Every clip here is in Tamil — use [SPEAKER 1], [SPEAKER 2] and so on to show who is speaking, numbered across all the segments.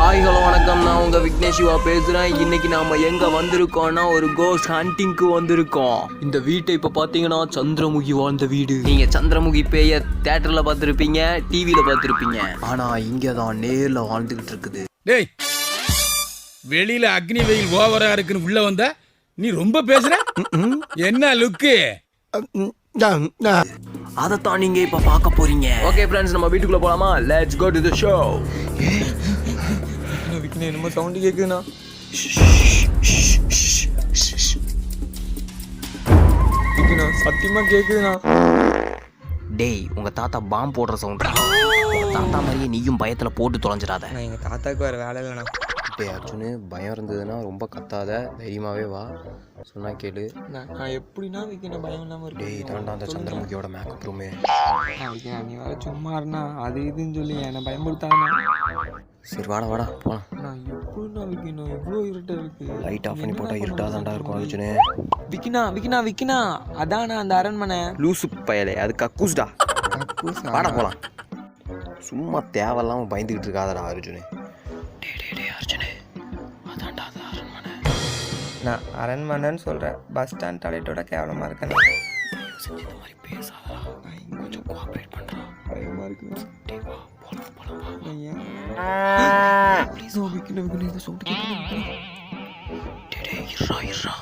[SPEAKER 1] ஹாய் ஹலோ வணக்கம், நான் உங்கள் விக்னேஷ் சிவா பேசுகிறேன். இன்றைக்கி நாம் எங்கே வந்திருக்கோம்னா ஒரு கோஸ்ட் ஹண்டிங்க்கு வந்திருக்கோம். இந்த வீட்டை இப்போ பார்த்தீங்கன்னா சந்திரமுகி வாழ்ந்த வீடு. நீங்கள் சந்திரமுகி பேயை தேட்டரில் பார்த்துருப்பீங்க, டிவியில் பார்த்துருப்பீங்க. ஆனால் இங்கே தான் நேரில் வாழ்ந்துக்கிட்டு இருக்குது.
[SPEAKER 2] டேய், வெளியில் அக்னி வெயில் ஓவரா இருக்குன்னு உள்ள வந்தா நீ ரொம்ப பேசுற. என்ன லுக்கு?
[SPEAKER 1] அதைத்தான் நீங்க இப்ப பார்க்க போறீங்க. ஓகே ஃப்ரெண்ட்ஸ், நம்ம வீட்டுக்குள்ள போலாமா? Let's go to the show. விக்னே, என்னமோ சவுண்ட் கேக்குதுனா. விக்னே, சத்தியமா கேக்குதுனா. டேய், உங்க தாத்தா பாம்பு போடுற சவுண்ட். தாத்தா மாதிரியே நீயும் பயத்துல போட்டு தொலைஞ்சிடாத.
[SPEAKER 3] எங்க தாத்தாக்கு வேற வேலை இல்லைண்ணா.
[SPEAKER 1] டேய் அர்ஜுனு, பயம் இருந்ததுன்னா ரொம்ப கத்தாத, தைரியமாவே வா. சொன்னா கேளு.
[SPEAKER 3] நான் எப்படின்னா விற்கணும் பயம் இல்லாமல் இருக்கு.
[SPEAKER 1] டேய், இதாண்டா அந்த சந்திரமுகியோட மேக்கப் ரூமே.
[SPEAKER 3] நீ வேற சும்மா இருந்தா அது இதுன்னு சொல்லி என்னை பயன்படுத்தாங்கண்ணா.
[SPEAKER 1] சரி வாடா வாடா போலாம்.
[SPEAKER 3] நான் எப்படின்னா விற்கணும், எவ்வளோ இருட்டா இருக்கு.
[SPEAKER 1] லைட் ஆஃப் பண்ணி போட்டால் இருட்டாதான்டா இருக்கும் அர்ஜுனு.
[SPEAKER 3] விக்கினா அதானா அந்த அரண்மனை.
[SPEAKER 1] லூசு பயலே, அது கக்கூஸ்டா. வாடா போலாம். சும்மா தேவையில்லாம பயந்துக்கிட்டு இருக்காதடா அர்ஜுனு. டே அர்ஜுனு, அதான்டா அது அரண்மனை.
[SPEAKER 3] நான் அரண்மனைன்னு சொல்கிறேன், பஸ் ஸ்டாண்ட் டாய்லெட்டோட கேவலமாக இருக்கேன்.
[SPEAKER 1] செஞ்சு இந்த மாதிரி பேசாதடா, கொஞ்சம் கோஆப்ரேட் பண்ணுறா.
[SPEAKER 3] பயமாக இருக்குண்ணா.
[SPEAKER 1] டே வா போலாம் போலாம் வா.
[SPEAKER 3] ப்ளீஸ் விற்கணும் இந்த சவுண்டு கேட்கணும்.
[SPEAKER 1] டே இருறா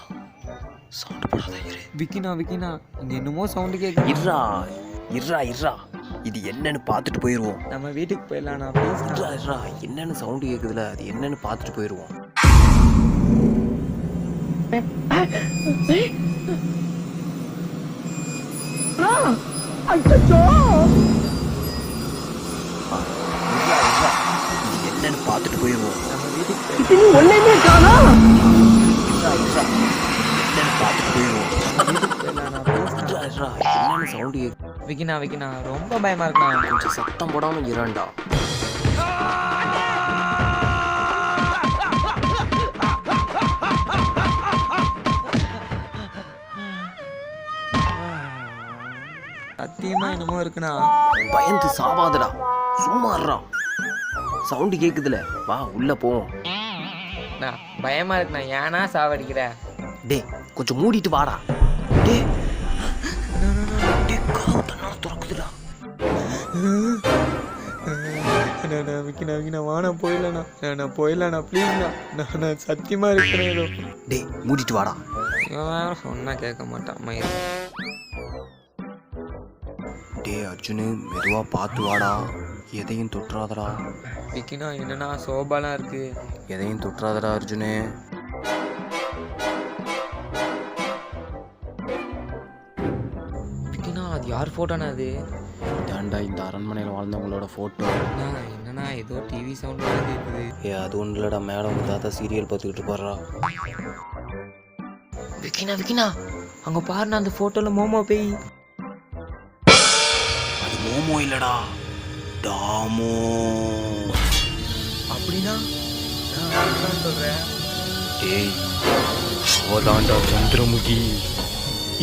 [SPEAKER 1] சவுண்ட் போடாத இரு.
[SPEAKER 3] விக்கினா இங்கே என்னமோ சவுண்டு கேட்க.
[SPEAKER 1] இருறா இது என்னன்னு பார்த்துட்டு போயிடுவோம்.
[SPEAKER 3] நம்ம வீட்டுக்கு போயிடலாண்ணா ப்ளீஸ்.
[SPEAKER 1] இருறா என்னன்னு சவுண்டு கேட்குதுல, அது என்னன்னு பார்த்துட்டு போயிடுவோம். இது என்னன்னு பார்த்துட்டு போயிடுவோம்.
[SPEAKER 3] நம்ம வீட்டுக்கு
[SPEAKER 1] என்னன்னு பார்த்துட்டு போயிடுவோம்.
[SPEAKER 3] போயிடலாண்ணா ப்ளீஸ்.
[SPEAKER 1] என்னன்னு சவுண்டு கேட்கு.
[SPEAKER 3] விக்கினா ரொம்ப பயமா இருக்குண்ணா.
[SPEAKER 1] கொஞ்சம் சத்தம் போடாம இரண்டா.
[SPEAKER 3] சத்தியமா என்னமோ இருக்குண்ணா.
[SPEAKER 1] பயந்து சாவாதடா, சும்மாறா. சவுண்டு கேக்குதுல, வா உள்ள போவோம்.
[SPEAKER 3] பயமா இருக்குண்ணா, ஏன்னா சாவடிக்கிற.
[SPEAKER 1] டே கொஞ்சம் மூடிட்டு வாடா. டே திறக்குதுடா.
[SPEAKER 3] விக்கினா வாண்ணா போயிடலாண்ணா ப்ளீஸ்ண்ணா. நான் சத்தியமா இருக்கிறேன். ஏதோ
[SPEAKER 1] டே மூடிட்டு வாடா.
[SPEAKER 3] இவன் சொன்னா கேட்க மாட்டான் மயிர்.
[SPEAKER 1] டே அர்ஜுனு, மெதுவா பார்த்து வாடா, எதையும் தொட்டுறாதடா.
[SPEAKER 3] விக்கினா என்னன்னா சோபாலாம் இருக்கு.
[SPEAKER 1] எதையும் தொட்டுறாதடா அர்ஜுனு.
[SPEAKER 3] விக்கினா அது யார் போட்டோண்ணா? அது
[SPEAKER 1] தாண்டா இந்த அரண்மனையில் வாழ்ந்தவங்களோட ஃபோட்டோ.
[SPEAKER 3] என்னண்ணா ஏதோ டிவி சவுண்ட் இருக்குது.
[SPEAKER 1] அது ஒன்றும் இல்லடா, மேடம் உங்கள் தாத்தா சீரியல் பார்த்துக்கிட்டு பாடுறா.
[SPEAKER 3] விக்கினா அங்க பாருண்ணா, அந்த போட்டோல மோமோ பேய்.
[SPEAKER 1] அது மோமோ இல்லடா, டாமோ.
[SPEAKER 3] அப்படின்னா சொல்றேன்.
[SPEAKER 1] டேய் ஓதாண்டா சந்திரமுகி.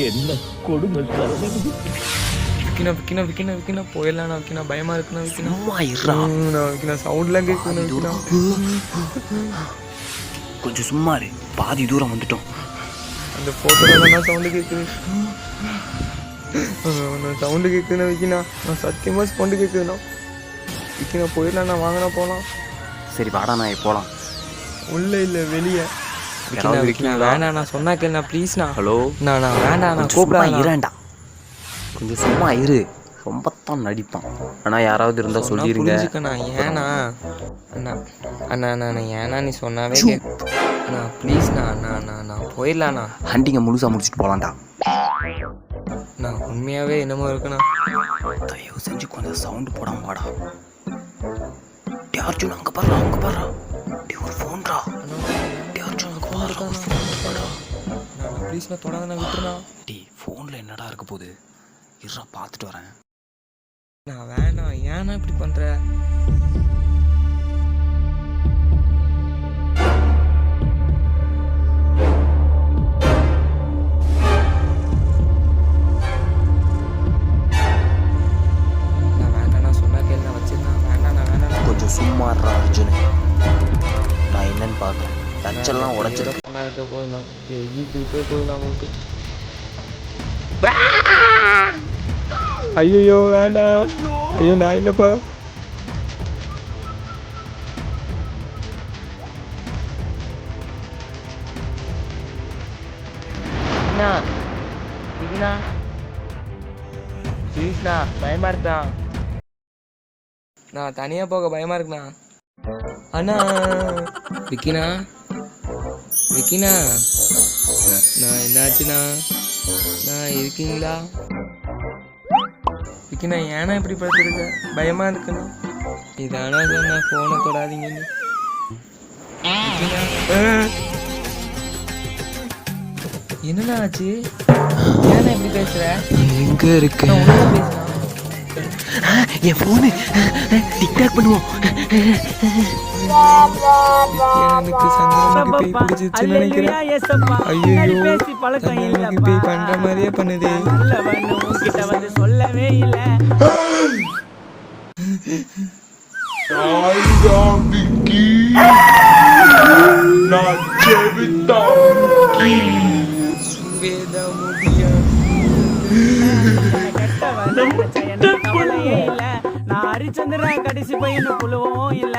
[SPEAKER 4] என்ன கொடுமை.
[SPEAKER 3] விக்கினா போயிடலாம். விக்கினா பயமா இருக்குண்ணா.
[SPEAKER 1] சும்மா இருடா.
[SPEAKER 3] விக்கினா சவுண்ட்லாம் கேட்குது. விக்கினா
[SPEAKER 1] கொஞ்சம் சும்மா இரு, பாதி தூரம் வந்துட்டோம்.
[SPEAKER 3] அந்த போட்டோல சவுண்டு கேட்குது. சவுண்டு கேட்குதுண்ணா. விக்கினா நான் சத்தியமா சவுண்டு கேட்குதுண்ணா. விக்கினா போயிடலாண்ணா, வாங்கினா போகலாம்.
[SPEAKER 1] சரி வாடா, நான் போகலாம்.
[SPEAKER 3] உள்ள இல்லை வெளியே. விக்கினா வேணாம், நான் சொன்னா கேளுண்ணா ப்ளீஸ்ண்ணா.
[SPEAKER 1] ஹலோ
[SPEAKER 3] நான் வேண்டாம், நான்
[SPEAKER 1] சும்மா
[SPEAKER 3] கூப்பிடாதீங்க.
[SPEAKER 1] இரண்டா, கொஞ்சம் சும்மா இரு. ரொம்பத்தான் நடிப்பான். ஆனால் யாராவது இருந்தால் சொல்லிடுங்க.
[SPEAKER 3] புரிஞ்சுக்கண்ணா. ஏன்னா அண்ணா ஏன்னா நீ சொன்னாவே அண்ணா ப்ளீஸ்ண்ணா. நான் போயிடலாண்ணா.
[SPEAKER 1] ஹண்டிங்கை முழுசாக முடிச்சுட்டு போகலான்டா.
[SPEAKER 3] நான் உண்மையாகவே என்னமோ இருக்குண்ணா.
[SPEAKER 1] தயவு செஞ்சு கொஞ்சம் சவுண்டு போடாம வாடா. டே அர்ஜுன், அங்கே பாடுறா. டே ஒரு ஃபோன்ரா. டே அர்ஜுன், அங்கே பாடுறா.
[SPEAKER 3] நான் ப்ளீஸ்ண்ணா தொடாதண்ணா, விட்டுருண்ணா.
[SPEAKER 1] டே ஃபோனில் என்னடா இருக்க போகுது, இருறா பார்த்துட்டு வரேன்.
[SPEAKER 3] நான் வேணாம், ஏன்னா இப்படி பண்ணுற?
[SPEAKER 1] சும்மா இருடா அர்ஜுன், நான் என்னன்னு பார்க்குறேன். தச்செல்லாம் உடைச்சிருக்கு.
[SPEAKER 3] அண்ணா கிட்ட போயிடலாம், வீட்டுக்கு போயிடலாம் நமக்கு. ஐயோ வேண்டாம், ஐயோ நான் இல்லைப்பா. பயமா இருக்கான், நான் தனியா போக பயமா இருக்குண்ணா. அண்ணா விக்கினா, விக்கினா நான் என்னாச்சுண்ணா, நான் இருக்கீங்களா? விக்கினா ஏன்னா இப்படி படுத்துருக்க, பயமா இருக்குண்ணா. இதானா சொன்னா ஃபோனை தொடாதீங்கன்னு. என்னண்ணா ஆச்சு, ஏன்னா இப்படி பேசுற?
[SPEAKER 1] எங்க இருக்க? என் போனு டிக்டாக் பண்ணுவோம்.
[SPEAKER 3] எனக்கு சந்திரனுக்கு பேய் பிடிச்சிச்சுன்னு நினைக்கிறேன். ஐயோ சந்திரனுக்கு பேய் பண்ற மாதிரியே பண்ணுதே.
[SPEAKER 5] சொல்லவே இல்ல
[SPEAKER 3] சுவேதா முடியா
[SPEAKER 5] கவலையே இல்ல, நான் ஹரிச்சந்திரன் கடைசி பையனு புழுவும் இல்ல.